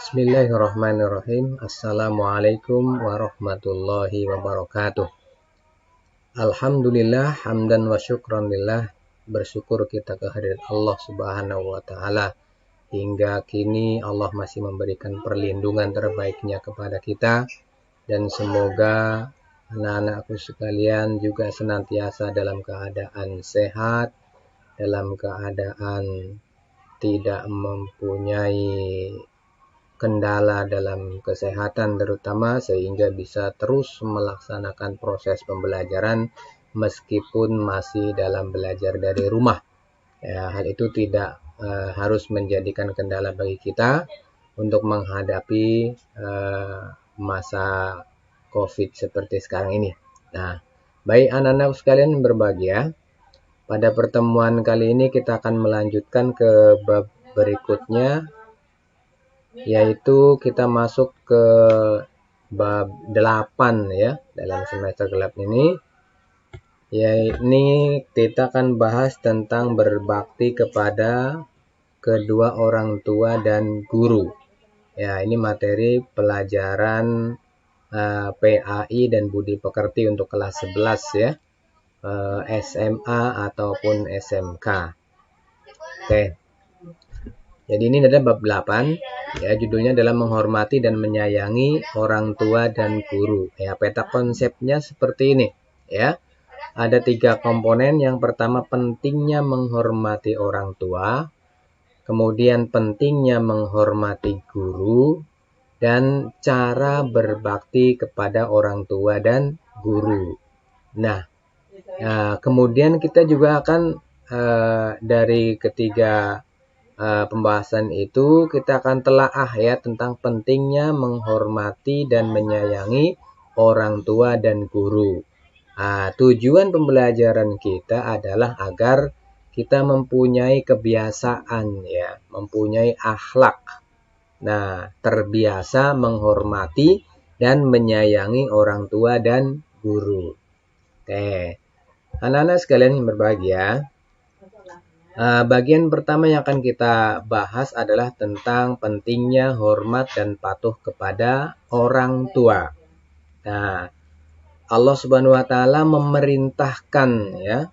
Bismillahirrahmanirrahim. Assalamualaikum warahmatullahi wabarakatuh. Alhamdulillah, hamdan wa syukran lillah. Bersyukur kita kehadirat Allah subhanahu wa ta'ala. Hingga kini Allah masih memberikan perlindungan terbaiknya kepada kita. Dan semoga anak-anakku sekalian juga senantiasa dalam keadaan sehat, dalam keadaan tidak mempunyai kendala dalam kesehatan terutama, sehingga bisa terus melaksanakan proses pembelajaran meskipun masih dalam belajar dari rumah. Ya, hal itu tidak harus menjadikan kendala bagi kita untuk menghadapi masa COVID seperti sekarang ini. Nah, baik anak-anak sekalian berbahagia, pada pertemuan kali ini kita akan melanjutkan ke bab berikutnya, yaitu kita masuk ke bab 8 ya dalam semester gelap ini. Ini kita akan bahas tentang berbakti kepada kedua orang tua dan guru. Ya, ini materi pelajaran PAI dan Budi Pekerti untuk kelas 11 ya. SMA ataupun SMK. Oke. Jadi ini adalah bab 8, ya, judulnya adalah menghormati dan menyayangi orang tua dan guru. Ya, peta konsepnya seperti ini, ya. Ada 3 komponen. Yang pertama, pentingnya menghormati orang tua, kemudian pentingnya menghormati guru, dan cara berbakti kepada orang tua dan guru. Nah, kemudian kita juga akan dari ketiga pembahasan itu kita akan telaah ya tentang pentingnya menghormati dan menyayangi orang tua dan guru. Tujuan pembelajaran kita adalah agar kita mempunyai kebiasaan ya, mempunyai akhlak. Nah, terbiasa menghormati dan menyayangi orang tua dan guru. Oke. Anak-anak sekalian yang berbahagia, bagian pertama yang akan kita bahas adalah tentang pentingnya hormat dan patuh kepada orang tua. Nah, Allah Subhanahu wa taala memerintahkan ya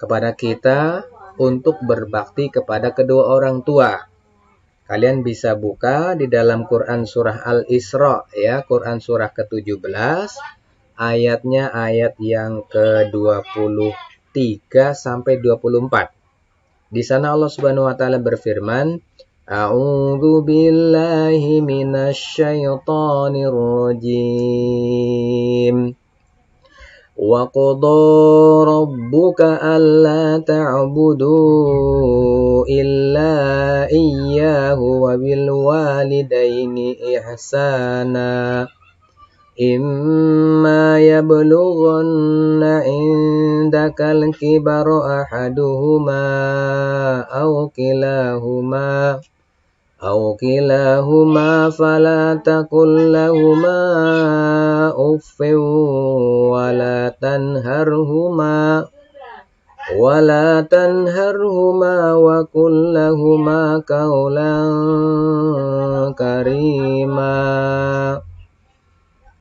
kepada kita untuk berbakti kepada kedua orang tua. Kalian bisa buka di dalam Quran surah Al-Isra ya, Quran surah ke-17, ayatnya ayat yang ke-23 sampai 24. Di sana Allah Subhanahu wa taala berfirman, A'udzu billahi minasyaitonir rajim. Wa qada rabbuka alla ta'budu illa iyyahu wa bil walidaini ihsana. Imma yablughanna indakal kibaru ahaduhuma aw kilahuma fala taqul lahuma uffin wala tanharhuma wa qul lahuma qawlan karima.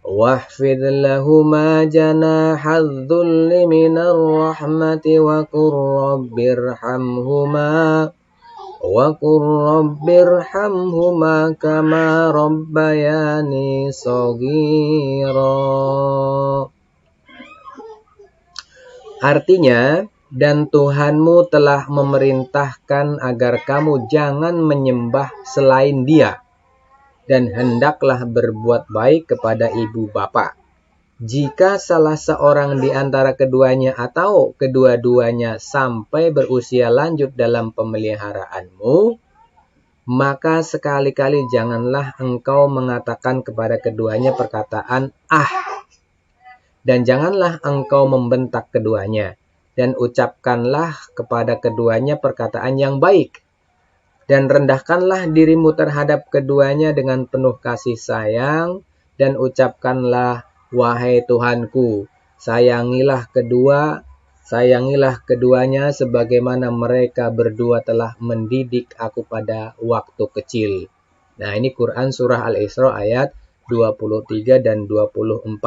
Wahfidh lahuma janahadz dhulli minar rahmati wa qur rabbirhamhuma kama rabbayani shaghira. Artinya, dan Tuhanmu telah memerintahkan agar kamu jangan menyembah selain Dia, dan hendaklah berbuat baik kepada ibu bapa. Jika salah seorang di antara keduanya atau kedua-duanya sampai berusia lanjut dalam pemeliharaanmu, maka sekali-kali janganlah engkau mengatakan kepada keduanya perkataan dan janganlah engkau membentak keduanya, dan ucapkanlah kepada keduanya perkataan yang baik. Dan rendahkanlah dirimu terhadap keduanya dengan penuh kasih sayang, dan ucapkanlah, wahai Tuhanku, sayangilah keduanya sebagaimana mereka berdua telah mendidik aku pada waktu kecil. Nah, ini Quran surah Al-Isra ayat 23 dan 24.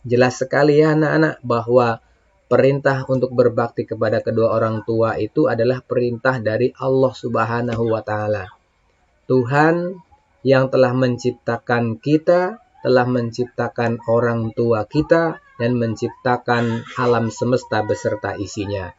Jelas sekali ya anak-anak bahwa perintah untuk berbakti kepada kedua orang tua itu adalah perintah dari Allah Subhanahu wa taala. Tuhan yang telah menciptakan kita, telah menciptakan orang tua kita, dan menciptakan alam semesta beserta isinya.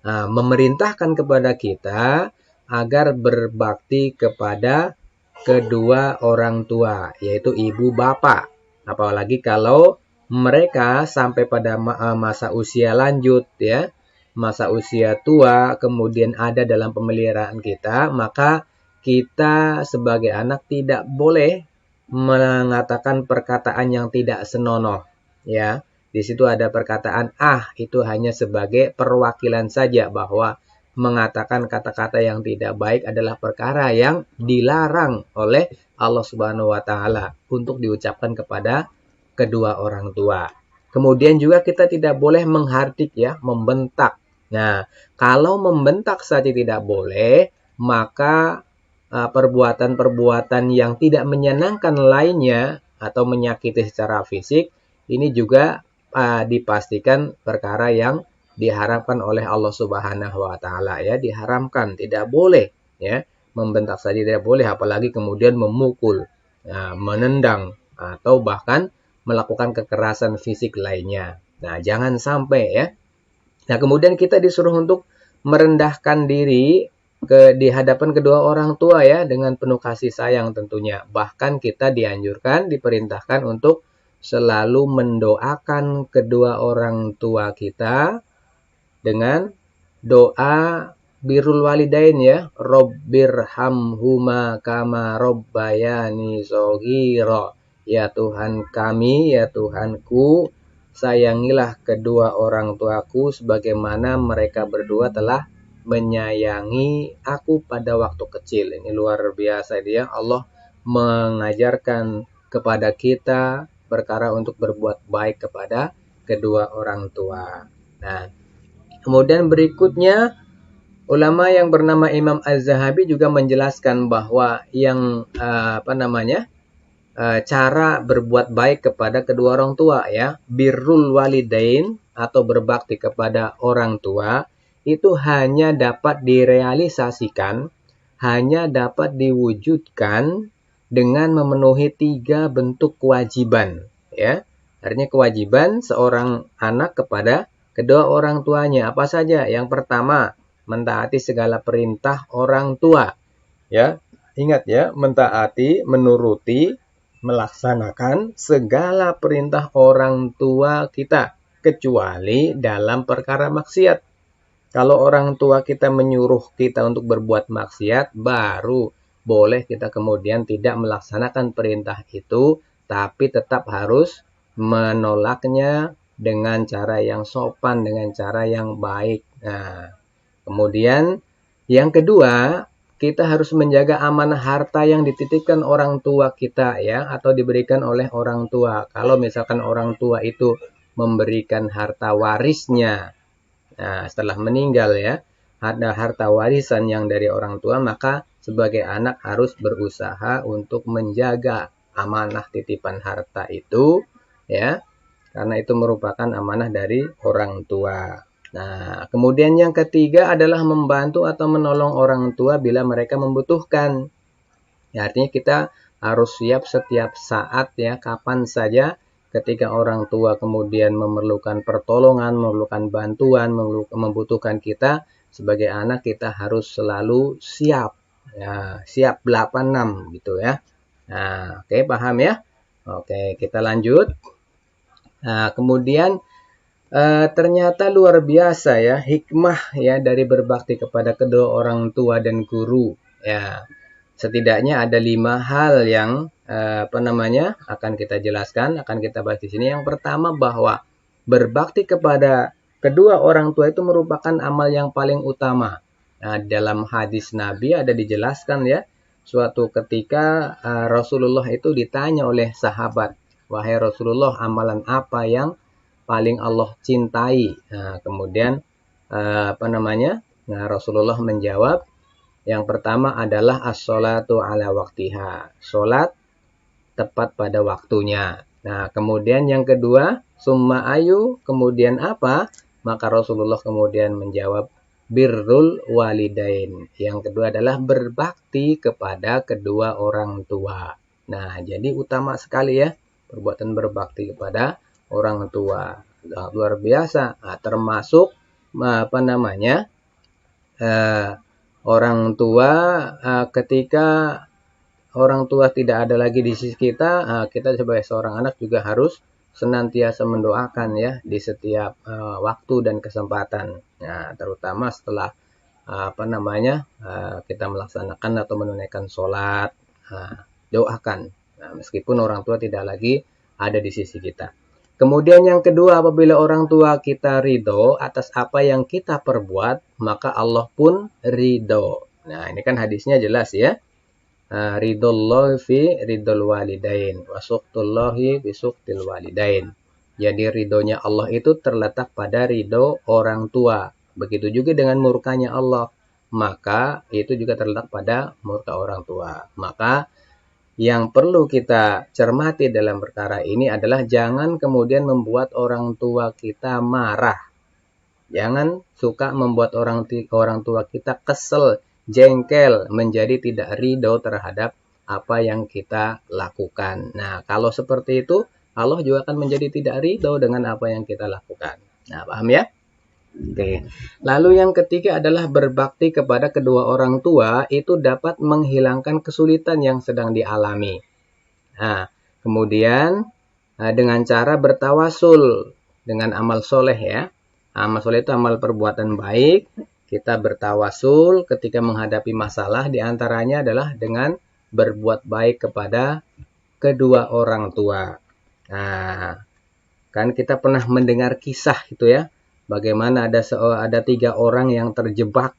Nah, memerintahkan kepada kita agar berbakti kepada kedua orang tua, yaitu ibu bapak. Apalagi kalau mereka sampai pada masa usia lanjut ya, masa usia tua, kemudian ada dalam pemeliharaan kita, maka kita sebagai anak tidak boleh mengatakan perkataan yang tidak senonoh ya. Di situ ada perkataan itu hanya sebagai perwakilan saja, bahwa mengatakan kata-kata yang tidak baik adalah perkara yang dilarang oleh Allah Subhanahu wa taala untuk diucapkan kepada kedua orang tua. Kemudian juga kita tidak boleh menghardik ya, membentak. Nah, kalau membentak saja tidak boleh, maka perbuatan-perbuatan yang tidak menyenangkan lainnya atau menyakiti secara fisik ini juga dipastikan perkara yang diharamkan oleh Allah Subhanahu wa taala ya, diharamkan, tidak boleh ya. Membentak saja tidak boleh, apalagi kemudian memukul, menendang atau bahkan melakukan kekerasan fisik lainnya. Nah, jangan sampai ya. Nah, kemudian kita disuruh untuk merendahkan diri di hadapan kedua orang tua ya, dengan penuh kasih sayang tentunya. Bahkan kita dianjurkan, diperintahkan untuk selalu mendoakan kedua orang tua kita dengan doa birrul walidain ya, Rabbirhamhuma kama rabbayani shaghira. Ya Tuhan kami, ya Tuhanku, sayangilah kedua orang tuaku sebagaimana mereka berdua telah menyayangi aku pada waktu kecil. Ini luar biasa dia. Allah mengajarkan kepada kita perkara untuk berbuat baik kepada kedua orang tua. Nah, kemudian berikutnya ulama yang bernama Imam Az-Zahabi juga menjelaskan bahwa yang cara berbuat baik kepada kedua orang tua ya, birrul walidain atau berbakti kepada orang tua itu hanya dapat direalisasikan, hanya dapat diwujudkan dengan memenuhi 3 bentuk kewajiban ya. Artinya kewajiban seorang anak kepada kedua orang tuanya apa saja? Yang pertama, mentaati segala perintah orang tua ya. Ingat ya, mentaati, menuruti, melaksanakan segala perintah orang tua kita kecuali dalam perkara maksiat. Kalau orang tua kita menyuruh kita untuk berbuat maksiat, baru boleh kita kemudian tidak melaksanakan perintah itu, tapi tetap harus menolaknya dengan cara yang sopan, dengan cara yang baik. Nah, kemudian yang kedua, kita harus menjaga amanah harta yang dititipkan orang tua kita ya, atau diberikan oleh orang tua. Kalau misalkan orang tua itu memberikan harta warisnya, nah, setelah meninggal ya, ada harta warisan yang dari orang tua, maka sebagai anak harus berusaha untuk menjaga amanah titipan harta itu ya, karena itu merupakan amanah dari orang tua. Nah, kemudian yang ketiga adalah membantu atau menolong orang tua bila mereka membutuhkan. Ya, artinya kita harus siap setiap saat ya, kapan saja ketika orang tua kemudian memerlukan pertolongan, memerlukan bantuan, membutuhkan kita, sebagai anak kita harus selalu siap. Ya, siap 86 gitu ya. Nah, oke, paham ya? Oke, kita lanjut. Nah, kemudian ternyata luar biasa ya hikmah ya dari berbakti kepada kedua orang tua dan guru ya. Setidaknya ada 5 hal yang akan kita jelaskan, akan kita bahas di sini. Yang pertama, bahwa berbakti kepada kedua orang tua itu merupakan amal yang paling utama. Nah, dalam hadis Nabi ada dijelaskan ya, suatu ketika Rasulullah itu ditanya oleh sahabat, wahai Rasulullah, amalan apa yang paling Allah cintai? Nah, kemudian Nah, Rasulullah menjawab, Yang pertama adalah as-sholatu ala waktiha. Sholat tepat pada waktunya. Nah, kemudian yang kedua, summa ayu, kemudian apa? Maka Rasulullah kemudian menjawab, birrul walidain. Yang kedua adalah berbakti kepada kedua orang tua. Nah, jadi utama sekali ya, perbuatan berbakti kepada orang tua. Nah, luar biasa. Nah, termasuk apa namanya? Orang tua ketika orang tua tidak ada lagi di sisi kita, kita sebagai seorang anak juga harus senantiasa mendoakan ya di setiap waktu dan kesempatan. Nah, terutama setelah kita melaksanakan atau menunaikan sholat, doakan. Nah, meskipun orang tua tidak lagi ada di sisi kita. Kemudian yang kedua, apabila orang tua kita ridho atas apa yang kita perbuat, maka Allah pun ridho. Nah, ini kan hadisnya jelas ya. Ridhollahi fi ridhol walidain wa suqtullahi fi suqtil walidain. Jadi ridhonya Allah itu terletak pada ridho orang tua. Begitu juga dengan murkanya Allah. Maka itu juga terletak pada murka orang tua. Maka yang perlu kita cermati dalam perkara ini adalah jangan kemudian membuat orang tua kita marah. Jangan suka membuat orang tua kita kesel, jengkel, menjadi tidak ridho terhadap apa yang kita lakukan. Nah, kalau seperti itu, Allah juga akan menjadi tidak ridho dengan apa yang kita lakukan. Nah, paham ya? Oke. Lalu yang ketiga adalah berbakti kepada kedua orang tua itu dapat menghilangkan kesulitan yang sedang dialami. Nah, kemudian dengan cara bertawasul dengan amal soleh ya. Amal soleh itu amal perbuatan baik. Kita bertawasul ketika menghadapi masalah, diantaranya adalah dengan berbuat baik kepada kedua orang tua. Nah, kan kita pernah mendengar kisah itu ya. Bagaimana ada 3 orang yang terjebak,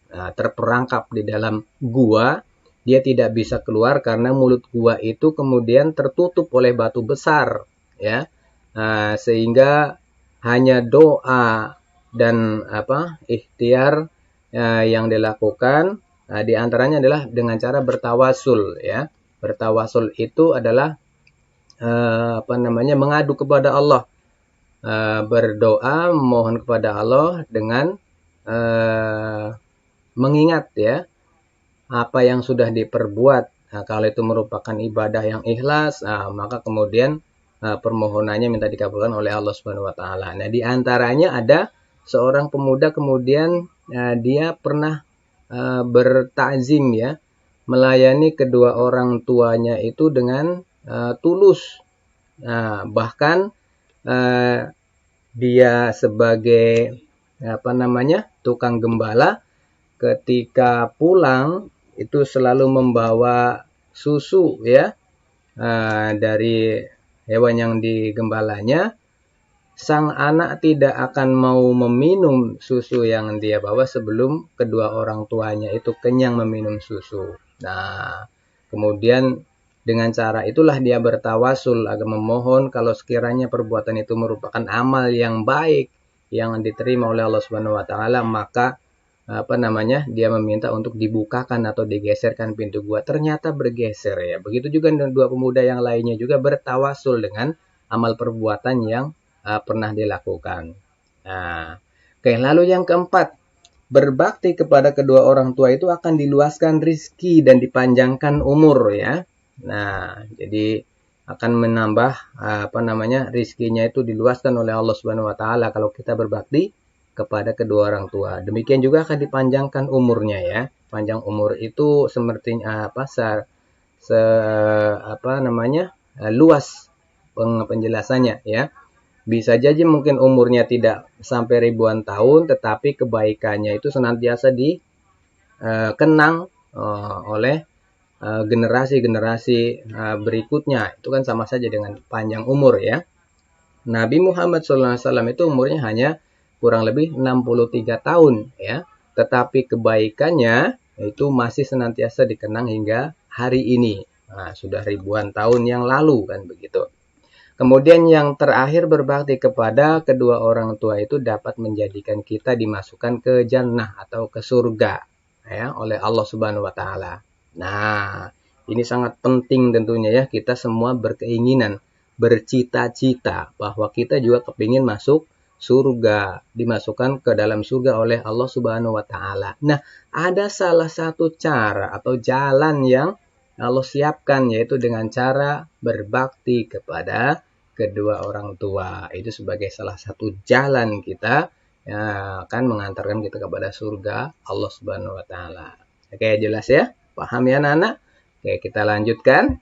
terperangkap di dalam gua. Dia tidak bisa keluar karena mulut gua itu kemudian tertutup oleh batu besar, ya. Sehingga hanya doa dan ikhtiar yang dilakukan, di antaranya adalah dengan cara bertawasul, ya. Bertawasul itu adalah mengadu kepada Allah. Berdoa mohon kepada Allah dengan mengingat ya apa yang sudah diperbuat. Nah, kalau itu merupakan ibadah yang ikhlas, maka kemudian permohonannya minta dikabulkan oleh Allah Subhanahu wa taala. Nah, di antaranya ada seorang pemuda kemudian dia pernah bertakzim ya, melayani kedua orang tuanya itu dengan tulus. Nah, bahkan dia sebagai tukang gembala ketika pulang itu selalu membawa susu ya dari hewan yang digembalanya. Sang anak tidak akan mau meminum susu yang dia bawa sebelum kedua orang tuanya itu kenyang meminum susu. Nah, kemudian dengan cara itulah dia bertawasul agar memohon kalau sekiranya perbuatan itu merupakan amal yang baik yang diterima oleh Allah Subhanahu wa taala, maka dia meminta untuk dibukakan atau digeserkan pintu gua. Ternyata bergeser ya. Begitu juga dengan 2 pemuda yang lainnya juga bertawasul dengan amal perbuatan yang pernah dilakukan. Nah, oke, lalu yang keempat, berbakti kepada kedua orang tua itu akan diluaskan rizki dan dipanjangkan umur ya. Nah, jadi akan menambah rizkinya itu diluaskan oleh Allah Subhanahu wa taala kalau kita berbakti kepada kedua orang tua. Demikian juga akan dipanjangkan umurnya ya. Panjang umur itu sepertinya luas penjelasannya ya. Bisa jadi mungkin umurnya tidak sampai ribuan tahun, tetapi kebaikannya itu senantiasa dikenang oleh generasi-generasi berikutnya. Itu kan sama saja dengan panjang umur ya. Nabi Muhammad SAW itu umurnya hanya kurang lebih 63 tahun ya. Tetapi kebaikannya itu masih senantiasa dikenang hingga hari ini. Nah, sudah ribuan tahun yang lalu kan begitu. Kemudian yang terakhir, berbakti kepada kedua orang tua itu dapat menjadikan kita dimasukkan ke jannah atau ke surga. ya oleh Allah Subhanahu wa taala. Nah, ini sangat penting tentunya ya, kita semua berkeinginan, bercita-cita bahwa kita juga kepingin masuk surga, dimasukkan ke dalam surga oleh Allah Subhanahu wa taala. Nah, ada salah satu cara atau jalan yang Allah siapkan, yaitu dengan cara berbakti kepada kedua orang tua. Itu sebagai salah satu jalan kita ya, akan mengantarkan kita kepada surga Allah Subhanahu wa taala. Oke, jelas ya? Paham ya anak-anak? Oke, kita lanjutkan.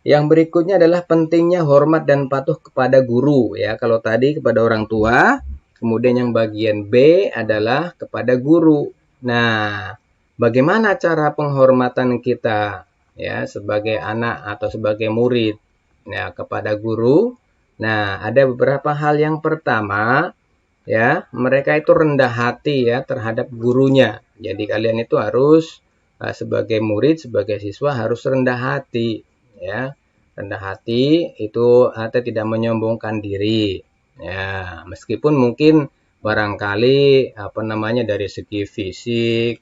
Yang berikutnya adalah pentingnya hormat dan patuh kepada guru ya. Kalau tadi kepada orang tua, kemudian yang bagian B adalah kepada guru. Nah, bagaimana cara penghormatan kita ya sebagai anak atau sebagai murid ya kepada guru? Nah, ada beberapa hal. Yang pertama ya, mereka itu rendah hati ya terhadap gurunya. Jadi kalian itu harus sebagai murid, sebagai siswa harus rendah hati ya. Rendah hati itu artinya tidak menyombongkan diri ya, meskipun mungkin barangkali dari segi fisik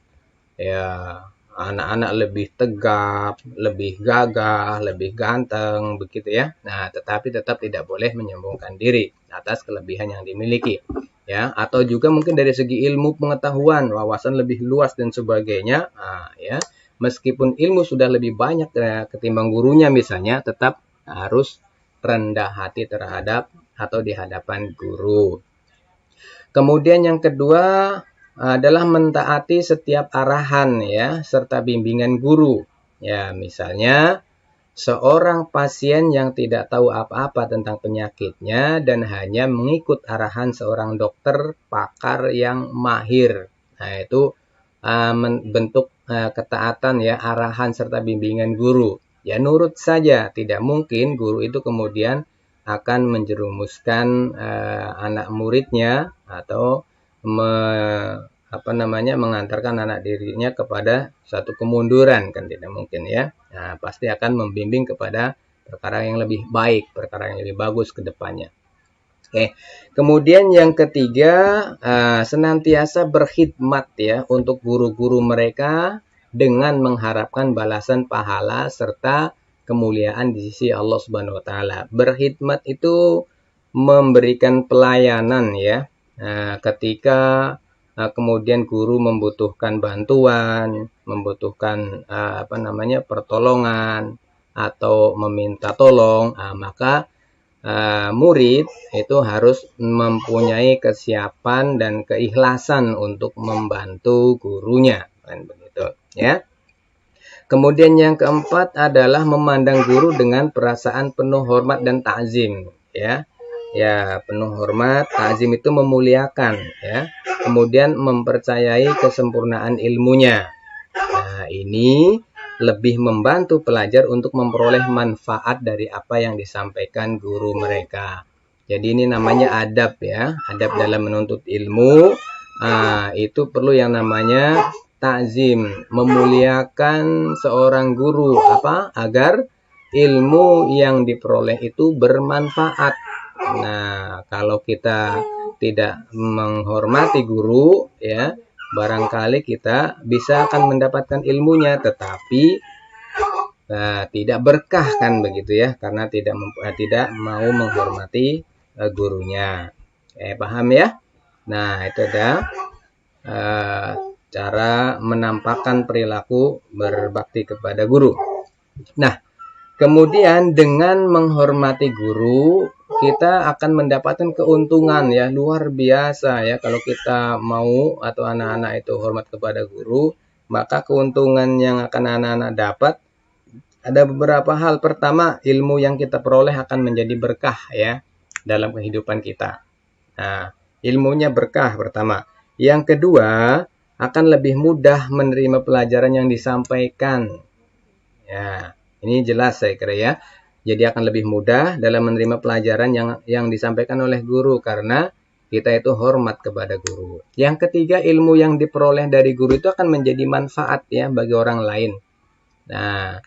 ya anak-anak lebih tegap, lebih gagah, lebih ganteng begitu ya. Nah, tetapi tetap tidak boleh menyombongkan diri atas kelebihan yang dimiliki ya, atau juga mungkin dari segi ilmu pengetahuan, wawasan lebih luas dan sebagainya. Nah, ya, meskipun ilmu sudah lebih banyak ketimbang gurunya misalnya, tetap harus rendah hati terhadap atau di hadapan guru. Kemudian yang kedua adalah mentaati setiap arahan ya serta bimbingan guru. Ya, misalnya seorang pasien yang tidak tahu apa-apa tentang penyakitnya dan hanya mengikut arahan seorang dokter pakar yang mahir. Nah, itu bentuk ketaatan ya, arahan serta bimbingan guru. Ya, nurut saja, tidak mungkin guru itu kemudian akan menjerumuskan anak muridnya atau mengantarkan anak dirinya kepada satu kemunduran, kan tidak mungkin ya. Nah, pasti akan membimbing kepada perkara yang lebih baik, perkara yang lebih bagus ke depannya. Oke. Kemudian yang ketiga, senantiasa berkhidmat ya untuk guru-guru mereka dengan mengharapkan balasan pahala serta kemuliaan di sisi Allah Subhanahu wa taala. Berkhidmat itu memberikan pelayanan ya. Ketika kemudian guru membutuhkan bantuan, membutuhkan pertolongan atau meminta tolong, maka murid itu harus mempunyai kesiapan dan keikhlasan untuk membantu gurunya, kan begitu ya. Kemudian yang keempat adalah memandang guru dengan perasaan penuh hormat dan ta'zim ya. Ya, penuh hormat, ta'zim itu memuliakan ya. Kemudian mempercayai kesempurnaan ilmunya. Nah, ini lebih membantu pelajar untuk memperoleh manfaat dari apa yang disampaikan guru mereka. Jadi ini namanya adab ya, adab dalam menuntut ilmu. Itu perlu yang namanya ta'zim, memuliakan seorang guru agar ilmu yang diperoleh itu bermanfaat. Nah, kalau kita tidak menghormati guru ya, barangkali kita bisa akan mendapatkan ilmunya tetapi tidak berkah, kan begitu ya, karena tidak mau menghormati gurunya. Paham ya? Nah, itu ada cara menampakkan perilaku berbakti kepada guru. Nah, kemudian dengan menghormati guru kita akan mendapatkan keuntungan ya luar biasa ya. Kalau kita mau atau anak-anak itu hormat kepada guru, maka keuntungan yang akan anak-anak dapat ada beberapa hal. Pertama, ilmu yang kita peroleh akan menjadi berkah ya dalam kehidupan kita. Nah, ilmunya berkah pertama. Yang kedua, akan lebih mudah menerima pelajaran yang disampaikan. Ya, ini jelas saya kira ya. Jadi akan lebih mudah dalam menerima pelajaran yang disampaikan oleh guru karena kita itu hormat kepada guru. Yang ketiga, ilmu yang diperoleh dari guru itu akan menjadi manfaat ya bagi orang lain. Nah,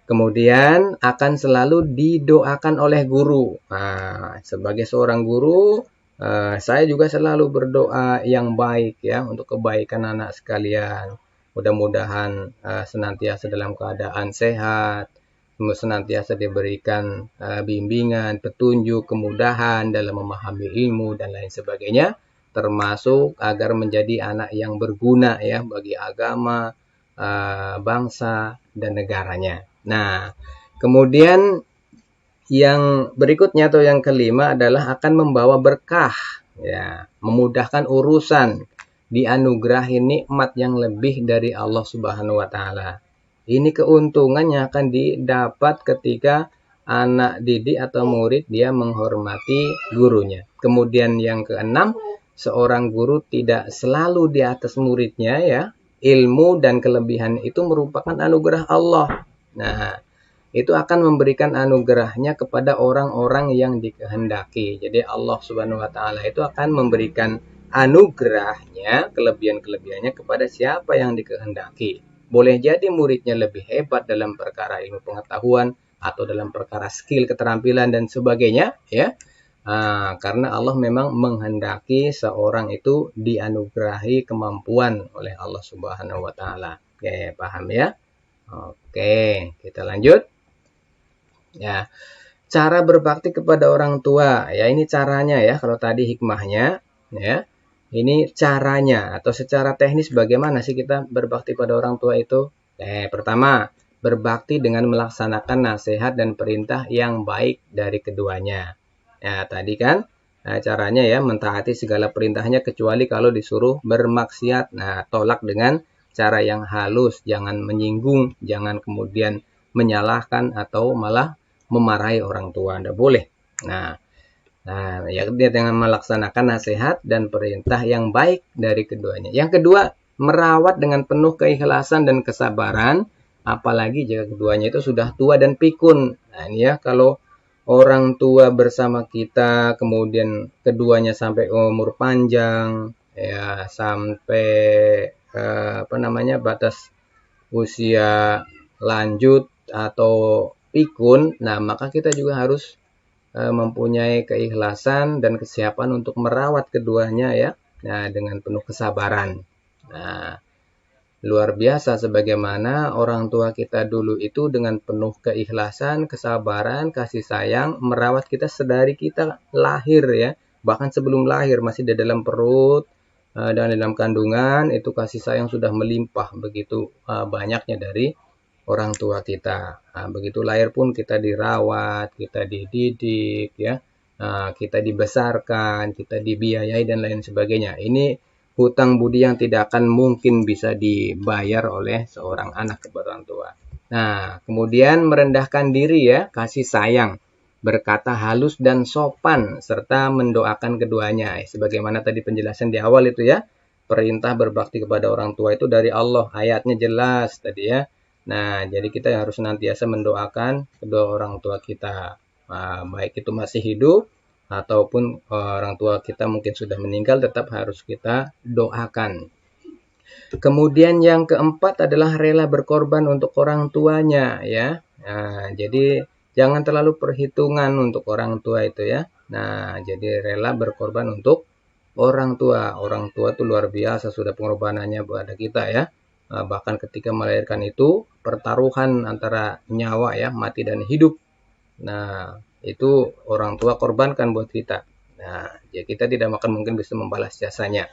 kemudian akan selalu didoakan oleh guru. Nah, sebagai seorang guru Saya juga selalu berdoa yang baik ya untuk kebaikan anak sekalian. Mudah-mudahan senantiasa dalam keadaan sehat, senantiasa diberikan bimbingan, petunjuk, kemudahan dalam memahami ilmu dan lain sebagainya, termasuk agar menjadi anak yang berguna ya bagi agama, bangsa dan negaranya. Nah, kemudian yang berikutnya atau yang kelima adalah akan membawa berkah, ya, memudahkan urusan, dianugerahi nikmat yang lebih dari Allah Subhanahu wa taala. Ini keuntungan yang akan didapat ketika anak didik atau murid dia menghormati gurunya. Kemudian yang keenam, seorang guru tidak selalu di atas muridnya ya. Ilmu dan kelebihan itu merupakan anugerah Allah. Nah, itu akan memberikan anugerahnya kepada orang-orang yang dikehendaki. Jadi Allah Subhanahu wa taala itu akan memberikan anugerahnya, kelebihan-kelebihannya kepada siapa yang dikehendaki. Boleh jadi muridnya lebih hebat dalam perkara ilmu pengetahuan atau dalam perkara skill, keterampilan dan sebagainya, ya. Karena Allah memang menghendaki seorang itu dianugerahi kemampuan oleh Allah Subhanahu wa taala. Oke, paham ya? Oke, kita lanjut. Ya, cara berbakti kepada orang tua. Ya, ini caranya ya. Kalau tadi hikmahnya, ya. Ini caranya atau secara teknis bagaimana sih kita berbakti pada orang tua itu? Pertama, berbakti dengan melaksanakan nasihat dan perintah yang baik dari keduanya. Ya, tadi kan caranya ya mentaati segala perintahnya kecuali kalau disuruh bermaksiat. Nah, tolak dengan cara yang halus, jangan menyinggung, jangan kemudian menyalahkan atau malah memarahi orang tua. Anda boleh. Nah, ya dia dengan melaksanakan nasihat dan perintah yang baik dari keduanya. Yang kedua, merawat dengan penuh keikhlasan dan kesabaran, apalagi jika keduanya itu sudah tua dan pikun. Nah, ini ya kalau orang tua bersama kita, kemudian keduanya sampai umur panjang, ya sampai batas usia lanjut atau pikun, nah maka kita juga harus mempunyai keikhlasan dan kesiapan untuk merawat keduanya ya, nah dengan penuh kesabaran. Nah, luar biasa sebagaimana orang tua kita dulu itu dengan penuh keikhlasan, kesabaran, kasih sayang merawat kita sedari kita lahir ya, bahkan sebelum lahir masih di dalam perut dan dalam kandungan itu kasih sayang sudah melimpah begitu banyaknya dari orang tua kita. Nah, begitu lahir pun kita dirawat, kita dididik, ya, kita dibesarkan, kita dibiayai dan lain sebagainya. Ini hutang budi yang tidak akan mungkin bisa dibayar oleh seorang anak kepada orang tua. Nah, kemudian merendahkan diri ya, kasih sayang, berkata halus dan sopan, serta mendoakan keduanya. Sebagaimana tadi penjelasan di awal itu ya, perintah berbakti kepada orang tua itu dari Allah, ayatnya jelas tadi ya. Nah, jadi kita harus senantiasa mendoakan kedua orang tua kita, baik itu masih hidup ataupun orang tua kita mungkin sudah meninggal, tetap harus kita doakan. Kemudian yang keempat adalah rela berkorban untuk orang tuanya, ya. Nah, jadi jangan terlalu perhitungan untuk orang tua itu ya. Nah, jadi rela berkorban untuk orang tua. Orang tua itu luar biasa sudah pengorbanannya pada kita ya. Bahkan ketika melahirkan itu pertaruhan antara nyawa ya, mati dan hidup. Nah, itu orang tua korbankan buat kita. Nah, ya kita tidak akan mungkin bisa membalas jasanya.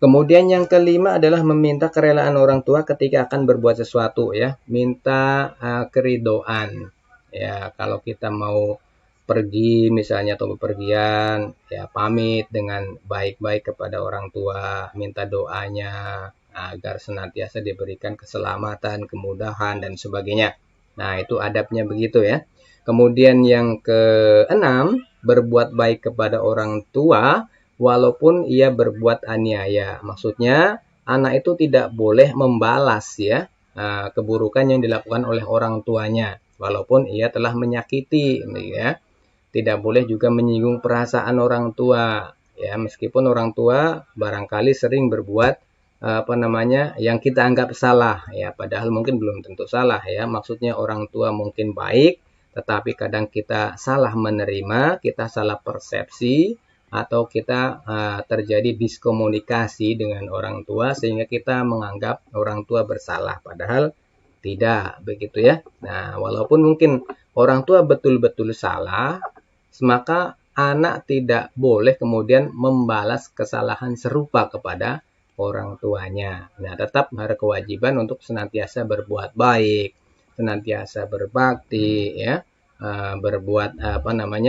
Kemudian yang kelima adalah meminta kerelaan orang tua ketika akan berbuat sesuatu ya, minta keridoan. Ya, kalau kita mau pergi misalnya atau bepergian, ya pamit dengan baik-baik kepada orang tua, minta doanya agar senantiasa diberikan keselamatan, kemudahan dan sebagainya. Nah, itu adabnya begitu ya. Kemudian yang keenam, berbuat baik kepada orang tua walaupun ia berbuat aniaya. Maksudnya, anak itu tidak boleh membalas ya keburukan yang dilakukan oleh orang tuanya walaupun ia telah menyakiti ya. Tidak boleh juga menyinggung perasaan orang tua ya, meskipun orang tua barangkali sering berbuat yang kita anggap salah ya, padahal mungkin belum tentu salah ya. Maksudnya orang tua mungkin baik, tetapi kadang kita salah menerima, kita salah persepsi, atau kita terjadi diskomunikasi dengan orang tua sehingga kita menganggap orang tua bersalah, padahal tidak begitu ya. Nah, walaupun mungkin orang tua betul-betul salah, maka anak tidak boleh kemudian membalas kesalahan serupa kepada orang tuanya. Nah, tetap ada kewajiban untuk senantiasa berbuat baik, senantiasa berbakti, ya, berbuat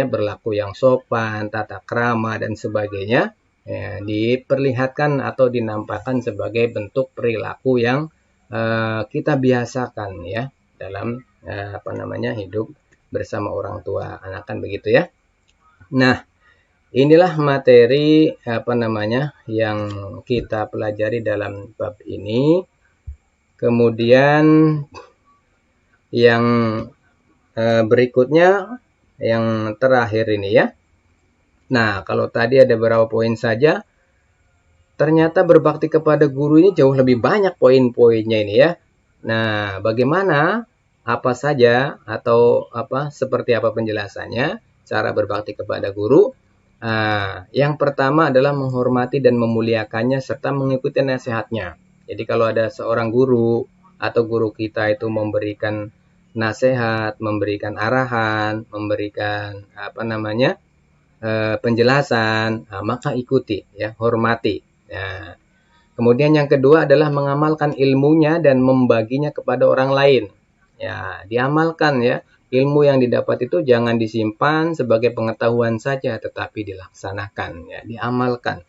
berlaku yang sopan, tata krama dan sebagainya, ya, diperlihatkan atau dinampakkan sebagai bentuk perilaku yang kita biasakan ya dalam hidup bersama orang tua anak, kan begitu ya. Nah, inilah materi yang kita pelajari dalam bab ini. Kemudian yang berikutnya, yang terakhir ini ya. Nah, kalau tadi ada beberapa poin saja, ternyata berbakti kepada guru ini jauh lebih banyak poin-poinnya ini ya. Nah, bagaimana, apa saja, atau seperti apa penjelasannya cara berbakti kepada guru? Yang pertama adalah menghormati dan memuliakannya serta mengikuti nasihatnya. Jadi kalau ada seorang guru atau guru kita itu memberikan nasihat, memberikan arahan, memberikan penjelasan, maka ikuti ya, hormati. Nah, kemudian yang kedua adalah mengamalkan ilmunya dan membaginya kepada orang lain. Ya, diamalkan ya. Ilmu yang didapat itu jangan disimpan sebagai pengetahuan saja, tetapi dilaksanakan, ya, diamalkan,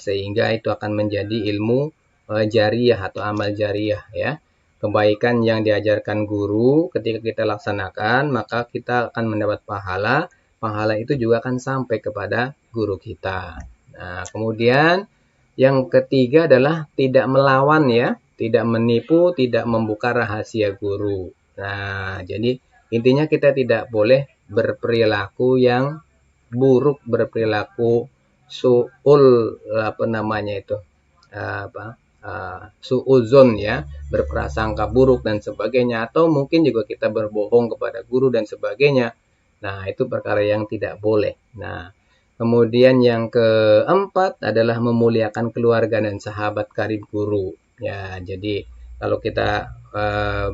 sehingga itu akan menjadi ilmu jariyah atau amal jariyah, ya. Kebaikan yang diajarkan guru ketika kita laksanakan, maka kita akan mendapat pahala. Pahala itu juga akan sampai kepada guru kita. Nah, kemudian yang ketiga adalah tidak melawan ya, tidak menipu, tidak membuka rahasia guru. Nah, jadi intinya kita tidak boleh berperilaku yang buruk, berperilaku su'ul su'uzon ya, berprasangka buruk dan sebagainya, atau mungkin juga kita berbohong kepada guru dan sebagainya. Nah, itu perkara yang tidak boleh. Nah, kemudian yang keempat adalah memuliakan keluarga dan sahabat karib guru. Ya, jadi kalau kita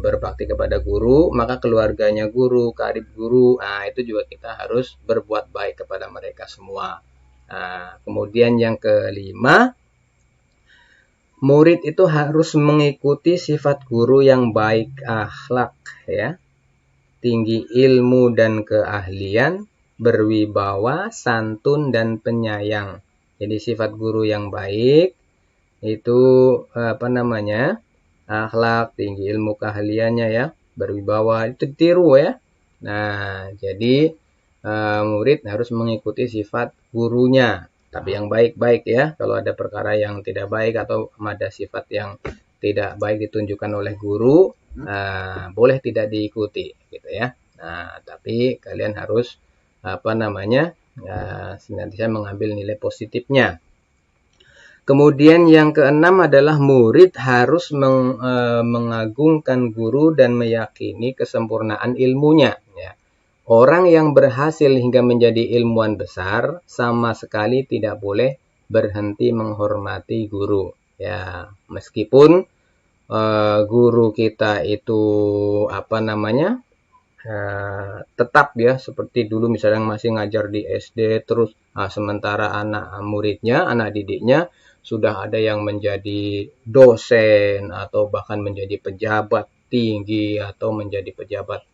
berbakti kepada guru, maka keluarganya guru, karib guru, itu juga kita harus berbuat baik kepada mereka semua. Nah, kemudian yang kelima, murid itu harus mengikuti sifat guru yang baik akhlak ya, tinggi ilmu dan keahlian, berwibawa, santun dan penyayang. Jadi sifat guru yang baik itu akhlak, tinggi ilmu keahliannya ya, berwibawa, itu tiru ya. Nah, jadi murid harus mengikuti sifat gurunya, tapi yang baik-baik ya. Kalau ada perkara yang tidak baik atau ada sifat yang tidak baik ditunjukkan oleh guru, boleh tidak diikuti gitu ya. Nah, tapi kalian harus senantiasa mengambil nilai positifnya. Kemudian yang keenam adalah murid harus mengagungkan guru dan meyakini kesempurnaan ilmunya. Ya. Orang yang berhasil hingga menjadi ilmuwan besar sama sekali tidak boleh berhenti menghormati guru. Ya, meskipun guru kita itu tetap ya seperti dulu, misalnya masih ngajar di SD terus, sementara anak muridnya, anak didiknya sudah ada yang menjadi dosen atau bahkan menjadi pejabat tinggi atau menjadi pejabat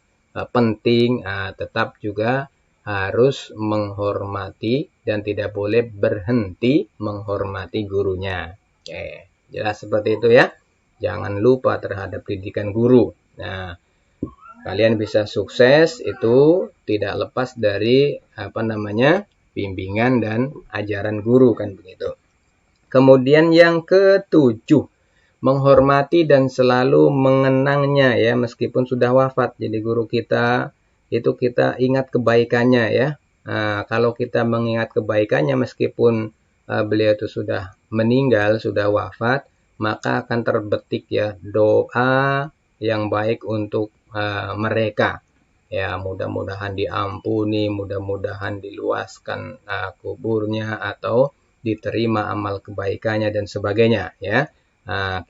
penting, tetap juga harus menghormati dan tidak boleh berhenti menghormati gurunya. Oke, jelas seperti itu ya. Jangan lupa terhadap didikan guru. Nah, kalian bisa sukses itu tidak lepas dari bimbingan dan ajaran guru, kan begitu. Kemudian yang ketujuh, menghormati dan selalu mengenangnya ya meskipun sudah wafat. Jadi guru kita itu kita ingat kebaikannya ya. Nah, kalau kita mengingat kebaikannya meskipun beliau itu sudah meninggal, sudah wafat, maka akan terbetik ya doa yang baik untuk mereka. Ya, mudah-mudahan diampuni, mudah-mudahan diluaskan kuburnya atau diterima amal kebaikannya dan sebagainya ya.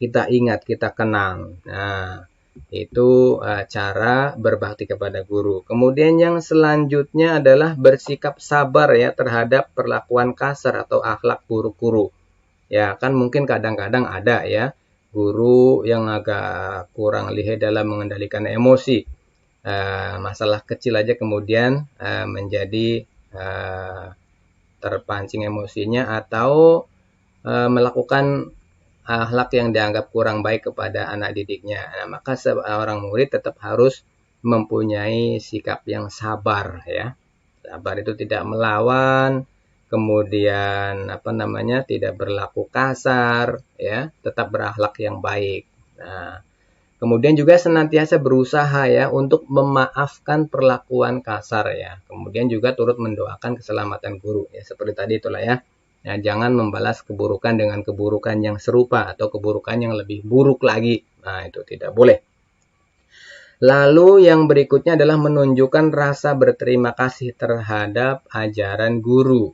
Kita ingat, kita kenang. Nah, itu cara berbakti kepada guru. Kemudian yang selanjutnya adalah bersikap sabar ya terhadap perlakuan kasar atau akhlak buruk guru. Ya, kan mungkin kadang-kadang ada ya guru yang agak kurang lihai dalam mengendalikan emosi. Masalah kecil aja kemudian menjadi terpancing emosinya atau melakukan akhlak yang dianggap kurang baik kepada anak didiknya. Nah, maka seorang murid tetap harus mempunyai sikap yang sabar ya. Sabar itu tidak melawan, kemudian tidak berlaku kasar ya, tetap berakhlak yang baik. Nah, kemudian juga senantiasa berusaha ya untuk memaafkan perlakuan kasar ya. Kemudian juga turut mendoakan keselamatan guru ya, seperti tadi itulah ya. Nah, jangan membalas keburukan dengan keburukan yang serupa atau keburukan yang lebih buruk lagi. Nah, itu tidak boleh. Lalu yang berikutnya adalah menunjukkan rasa berterima kasih terhadap ajaran guru.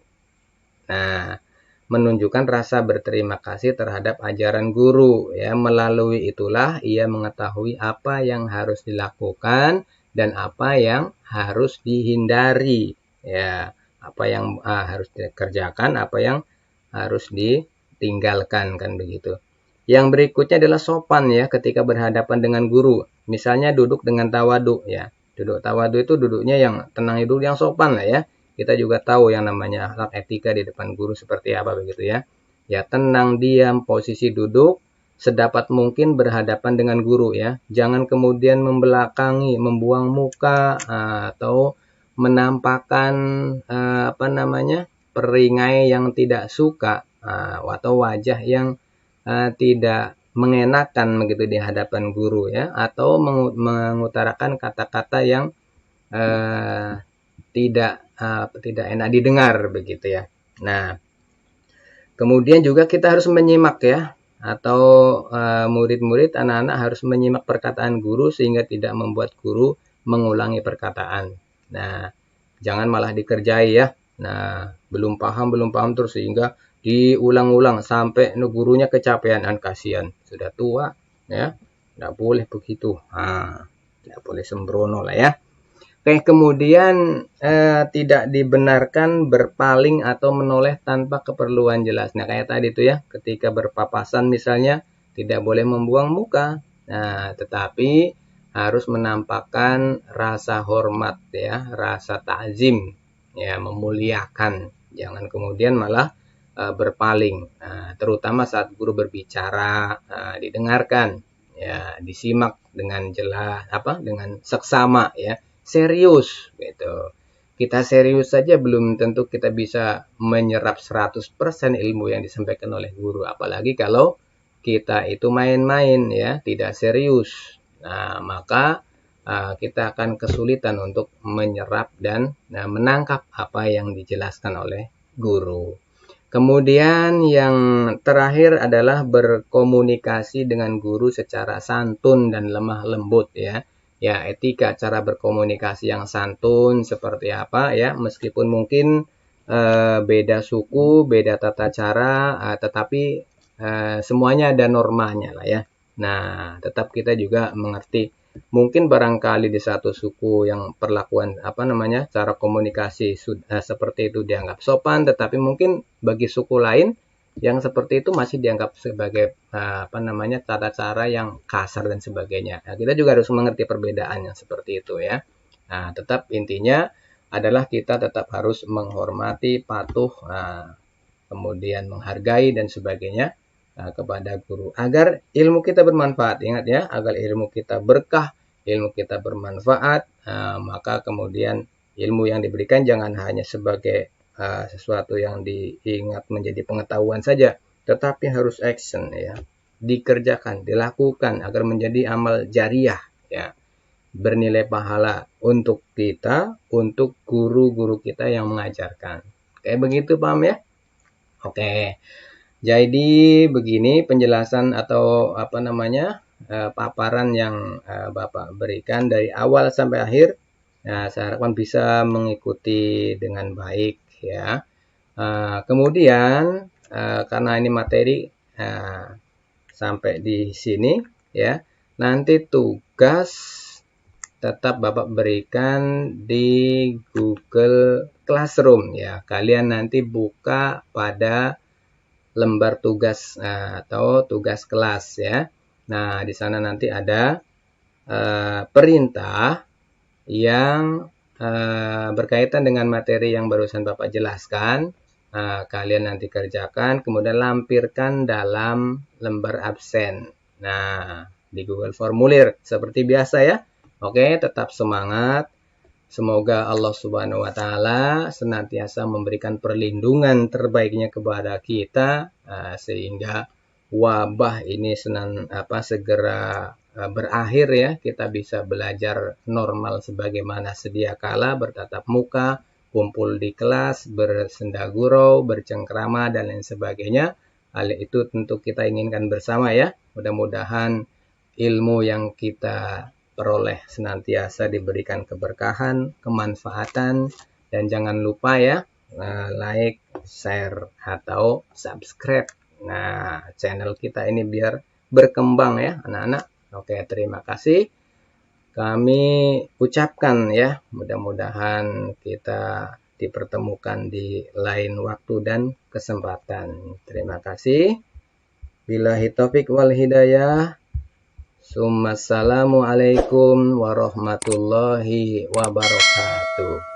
Nah, menunjukkan rasa berterima kasih terhadap ajaran guru ya, melalui itulah ia mengetahui apa yang harus dilakukan dan apa yang harus dihindari ya, apa yang harus dikerjakan, apa yang harus ditinggalkan, kan begitu. Yang berikutnya adalah sopan ya ketika berhadapan dengan guru, misalnya duduk dengan tawadu ya. Duduk tawadu itu duduknya yang tenang, duduk yang sopan lah ya. Kita juga tahu yang namanya akhlak etika di depan guru seperti apa begitu ya. Ya, tenang, diam, posisi duduk, sedapat mungkin berhadapan dengan guru ya. Jangan kemudian membelakangi, membuang muka atau menampakkan peringai yang tidak suka atau wajah yang tidak mengenakan begitu di hadapan guru ya, atau mengutarakan kata-kata yang tidak enak didengar begitu ya. Nah, kemudian juga kita harus menyimak ya, atau murid-murid anak-anak harus menyimak perkataan guru sehingga tidak membuat guru mengulangi perkataan. Nah, jangan malah dikerjai ya. Nah, belum paham terus sehingga diulang-ulang sampai gurunya kecapean, kan kasihan, sudah tua ya. Tidak boleh begitu. Tidak boleh sembrono lah ya. Oke, kemudian tidak dibenarkan berpaling atau menoleh tanpa keperluan jelas. Nah, kayak tadi tuh ya, ketika berpapasan misalnya tidak boleh membuang muka. Nah, tetapi harus menampakkan rasa hormat ya, rasa takzim ya, memuliakan. Jangan kemudian malah berpaling. Nah, terutama saat guru berbicara, didengarkan ya, disimak dengan jelas dengan seksama ya. Serius gitu. Kita serius saja belum tentu kita bisa menyerap 100% ilmu yang disampaikan oleh guru, apalagi kalau kita itu main-main ya, tidak serius. Nah, maka kita akan kesulitan untuk menyerap dan menangkap apa yang dijelaskan oleh guru. Kemudian yang terakhir adalah berkomunikasi dengan guru secara santun dan lemah lembut ya. Ya, etika cara berkomunikasi yang santun seperti apa ya, meskipun mungkin beda suku, beda tata cara, tetapi semuanya ada normanya lah ya. Nah, tetap kita juga mengerti. Mungkin barangkali di satu suku yang perlakuan cara komunikasi seperti itu dianggap sopan, tetapi mungkin bagi suku lain yang seperti itu masih dianggap sebagai tata cara yang kasar dan sebagainya. Nah, kita juga harus mengerti perbedaan yang seperti itu ya. Nah, tetap intinya adalah kita tetap harus menghormati, patuh, kemudian menghargai dan sebagainya kepada guru agar ilmu kita bermanfaat. Ingat ya, agar ilmu kita berkah, ilmu kita bermanfaat, maka kemudian ilmu yang diberikan jangan hanya sebagai sesuatu yang diingat menjadi pengetahuan saja, tetapi harus action ya, dikerjakan, dilakukan agar menjadi amal jariah ya, bernilai pahala untuk kita, untuk guru-guru kita yang mengajarkan. Kayak begitu, paham ya? Oke. Jadi begini penjelasan atau paparan yang Bapak berikan dari awal sampai akhir. Nah, saya harapkan bisa mengikuti dengan baik ya. Kemudian karena ini materi sampai di sini ya. Nanti tugas tetap Bapak berikan di Google Classroom ya. Kalian nanti buka pada lembar tugas atau tugas kelas ya. Nah, di sana nanti ada perintah yang berkaitan dengan materi yang barusan Bapak jelaskan. Kalian nanti kerjakan, kemudian lampirkan dalam lembar absen. Nah, di Google Formulir seperti biasa ya. Oke, tetap semangat. Semoga Allah Subhanahu wa Ta'ala senantiasa memberikan perlindungan terbaiknya kepada kita sehingga wabah ini segera berakhir ya. Kita bisa belajar normal sebagaimana sedia kala, bertatap muka, kumpul di kelas, bersenda gurau, bercengkrama dan lain sebagainya. Hal itu tentu kita inginkan bersama ya. Mudah-mudahan ilmu yang kita peroleh senantiasa diberikan keberkahan, kemanfaatan, dan jangan lupa ya like, share, atau subscribe. Nah, channel kita ini biar berkembang ya anak-anak. Oke, terima kasih. Kami ucapkan ya, mudah-mudahan kita dipertemukan di lain waktu dan kesempatan. Terima kasih. Billahi taufik wal hidayah. Assalamualaikum warahmatullahi wabarakatuh.